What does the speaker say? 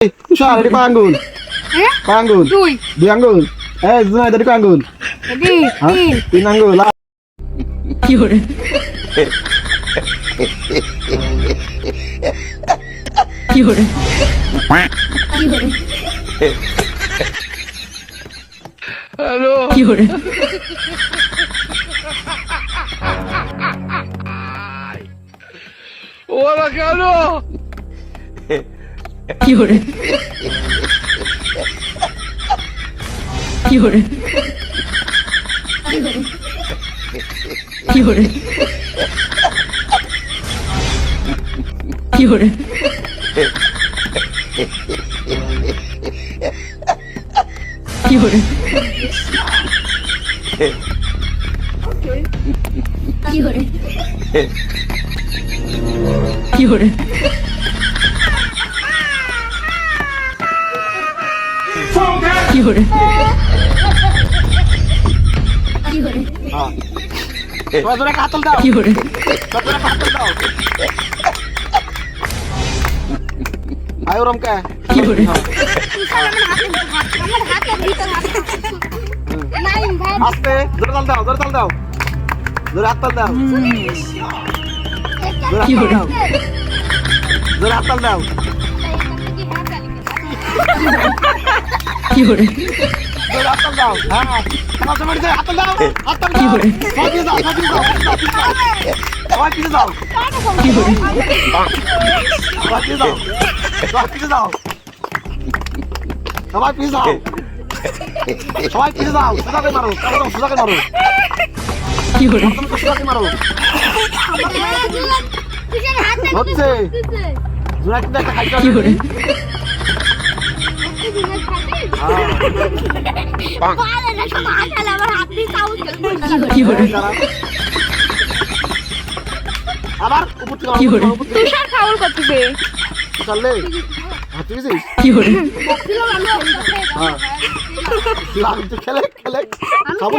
তুষার এটি কয় আঙ্গুল? কয় আঙ্গুল? দুই আঙ্গুল। জুনাইদ এটি কয় আঙ্গুল? তিন আঙ্গুল। কি করে কি করে হ্যালো কি করে ওরা কেন কি করে কি করে কি করে কি করে কি করে কি করে কি করে কি করে জোরে কাতল দাও। কি করে জোরে কাতল দাও। আয় রমকা। কি করে আস্তে জোরে তাল দাও, জোরে তাল দাও। জোরে হাত তাল দাও। জোরে কি হাত করে তাল দাও। জোরে হাত তাল দাও। কি করে জোরে হাত তাল দাও। হ্যাঁ। আমার জমাড়ি দিয়ে হাত তাল দাও। হাত তাল কি দাও। করে? সবাই পিছে যাও, সবাই পিছে যাও, সবাই পিছে যাও। কি করে সবাই পিছে যাও। সবাই পিছে যাও। সবাই পিছে যাও। সবাই পিছে যাও। সুজাকে মারো। সুজাকে মারো। কি করে তুমি সুজাকে মারো। হচ্ছে। জোরে কিন্তু একটা খাইতে কি হবে। করে কি করে আবার উপর থেকে কি করে? তুষার ফাউল করতেছে চললে হাত দিয়েছিস? কি করে হ্যাঁ খেলে খেলে খাবো